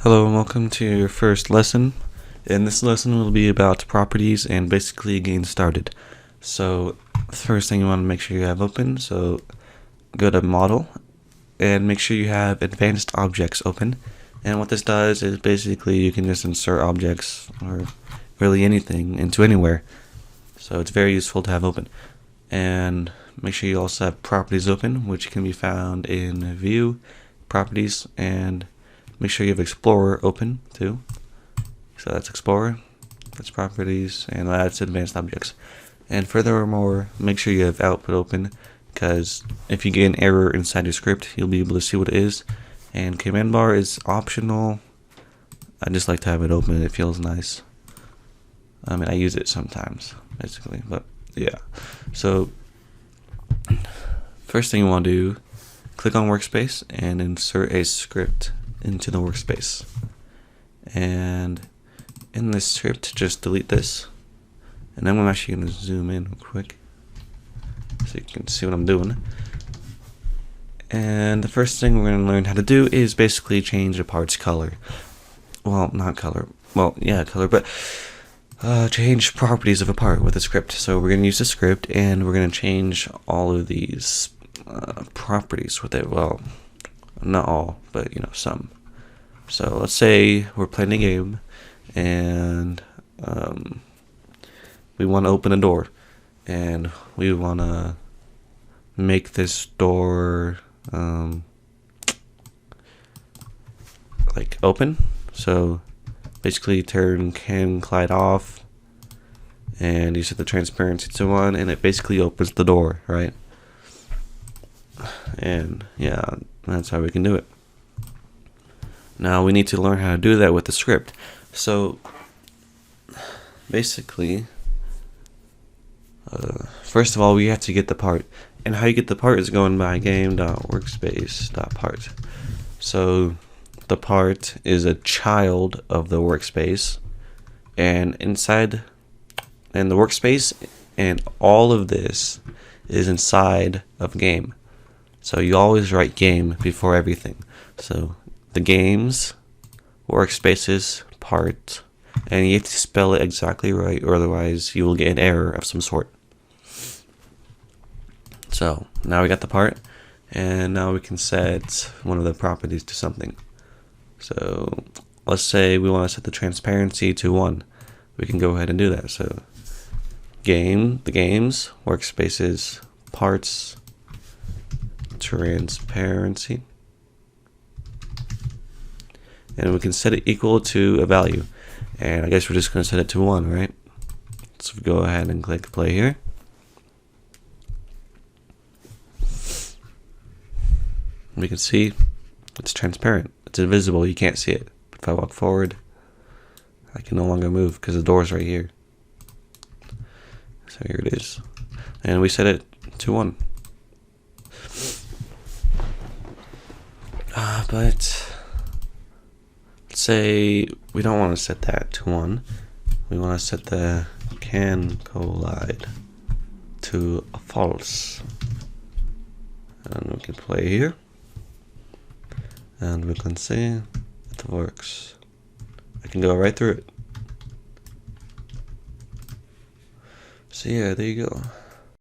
Hello and welcome to your first lesson. In this lesson will be about properties and basically getting started. So first thing you want to make sure you have open, so go to model and make sure you have advanced objects open. And what this does is basically you can just insert objects or really anything into anywhere. So it's very useful to have open. And make sure you also have properties open, which can be found in view, properties, and make sure you have Explorer open too. So that's Explorer, that's properties, and that's advanced objects. And furthermore, make sure you have output open, because if you get an error inside your script, you'll be able to see what it is. And command bar is optional. I just like to have it open, it feels nice. I mean, I use it sometimes, basically, but yeah. So first thing you want to do, click on workspace and insert a script into the workspace. And in this script, just delete this. And then I'm actually going to zoom in real quick so you can see what I'm doing. And the first thing we're going to learn how to do is basically change a part's color. Well, not color. Well, yeah, color, but change properties of a part with a script. So we're going to use the script and we're going to change all of these properties with it. Well, not all, but you know, some. So let's say we're playing a game and we want to open a door and we want to make this door like open. So basically turn Cam Glide off and you set the transparency to 1 and it basically opens the door, right? And yeah, that's how we can do it. Now we need to learn how to do that with the script. So basically, first of all, we have to get the part. And how you get the part is going by game.workspace.part. So the part is a child of the workspace, and inside and the workspace and all of this is inside of game. So you always write game before everything. So the games, workspaces, part, and you have to spell it exactly right, or otherwise you will get an error of some sort. So now we got the part, and now we can set one of the properties to something. So let's say we want to set the transparency to 1. We can go ahead and do that. So the games, workspaces, parts, transparency. And we can set it equal to a value. And I guess we're just going to set it to 1, right? So go ahead and click play here. We can see it's transparent. It's invisible. You can't see it. If I walk forward, I can no longer move because the door's right here. So here it is. And we set it to 1. But let's say we don't want to set that to 1. We want to set the can collide to a false. And we can play here. And we can see it works. I can go right through it. So yeah, there you go.